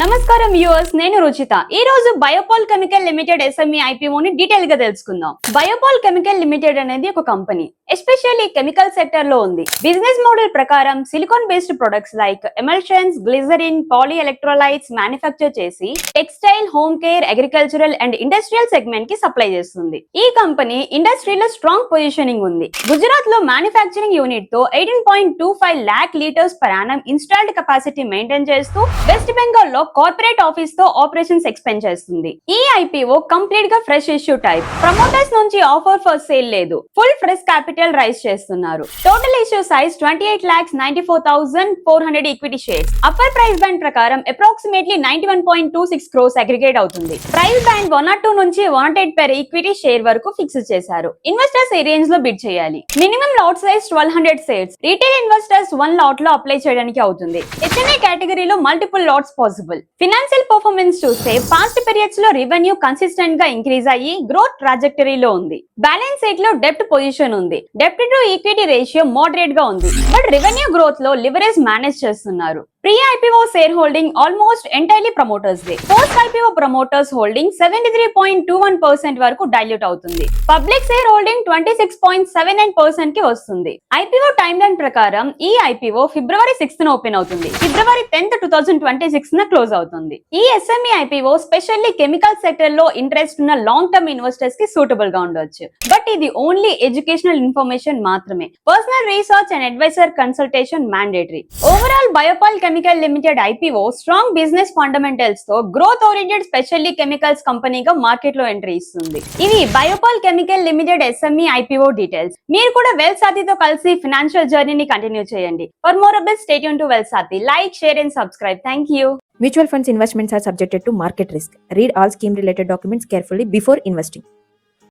నమస్కారం వ్యూవర్స్, నేను రుచిత. ఈ రోజు బయోపాల్ కెమికల్ లిమిటెడ్ ఎస్ఎంఈ ఐపీఓని డీటెయిల్ గా తెలుసుకుందాం. బయోపాల్ కెమికల్ లిమిటెడ్ అనేది ఒక కంపెనీ, ఎస్పెషల్లీ కెమికల్ సెక్టర్ లో ఉంది. బిజినెస్ మోడల్ ప్రకారం silicon based products like emulsions, glycerin, polyelectrolytes manufacture చేసి textile, home care, agricultural and industrial segment కి సప్లై చేస్తుంది. ఈ కంపెనీ ఇండస్ట్రీలో స్ట్రాంగ్ పొజిషనింగ్ ఉంది. గుజరాత్ లో మ్యానుఫ్యాక్చరింగ్ యూనిట్ తో 18.25 lakh litres per annum installed capacity maintain చేస్తూ వెస్ట్ బెంగాల్ లో కార్పొరేట్ ఆఫీస్ తో ఆపరేషన్స్ ఎక్స్పెండ్ చేస్తుంది. ఈ ఐపీఓ కంప్లీట్ గా ఫ్రెష్ ఇష్యూ టైప్. ప్రమోటర్స్ నుంచి ఆఫర్ ఫర్ సేల్ లేదు. ఫుల్ ఫ్రెష్ క్యాపిటల్ రైజ్ చేస్తున్నారు. Total issue size 28,94,400 equity shares. Upper price band ప్రకారం అప్రాక్సిమేట్లీ 91.26 crores అగ్రిగేట్ అవుతుంది. ప్రైస్ బ్యాండ్ 102 నుంచి 108 per ఈక్విటీ షేర్ వరకు ఫిక్స్ చేశారు. ఇన్వెస్టర్స్ ఈ రేంజ్ లో బిడ్ చేయాలి. Minimum lot size 1200 shares. Retail investors 1 lot లో అప్లై చేయడానికి అవుతుంది. హెచ్ఎన్ఐ కేటగిరీలో multiple LADS possible. Financial performance చూస్తే పాస్ట్ పీరియడ్స్ లో రెవెన్యూ కన్సిస్టెంట్ గా ఇంక్రీజ్ అయ్యి గ్రోత్ ట్రాజెక్టరీలో ఉంది. బ్యాలెన్స్ షీట్ లో డెప్ట్ పొజిషన్ ఉంది. డెప్ట్ టు ఈక్విటీ రేషియో మోడరేట్ గా ఉంది. బట్ రెవెన్యూ గ్రోత్ లో లివరేజ్ మేనేజ్ చేస్తున్నారు. Pre IPO share holding almost entirely promoters they. Post IPO promoters holding 73.21% వరకు డైల్యూట్ అవుతుంది. పబ్లిక్ షేర్ హోల్డింగ్ 26.79% కి వస్తుంది. ఐపీఓ టైమ్ లైన్ ప్రకారం ఈ ఐపీఓ ఫిబ్రవరి 6th ఓపెన్ అవుతుంది. ఫిబ్రవరి 10th, 2026 క్లోజ్ అవుతుంది. ఈ SME IPO specially chemical sector లో ఇంట్రెస్ట్ ఉన్న లాంగ్ టర్మ్ ఇన్వెస్టర్స్ కి సూటబుల్ గా ఉండొచ్చు. బట్ ఇది ఓన్లీ ఎడ్యుకేషనల్ ఇన్ఫర్మేషన్ మాత్రమే. Personal research and advisor consultation mandatory. Overall Biopol Chemical Limited IPO strong business fundamentals తో గ్రోత్ ఓరియంటెడ్ స్పెషల్లీ కెమికల్స్ కంపెనీగా market లో ఎంట్రీ ఇస్తుంది. ఇవి Biopol Chemical Limited SME IPO details. మీరు కూడా వెల్సాతితో కలిసి ఫినాన్షియల్ జర్నీని కంటిన్యూ చేయండి. For more updates stay tuned to వెల్సాతి. Like, share and subscribe. Thank you. Mutual funds investments are subjected to market risk. Read all scheme related documents carefully before investing.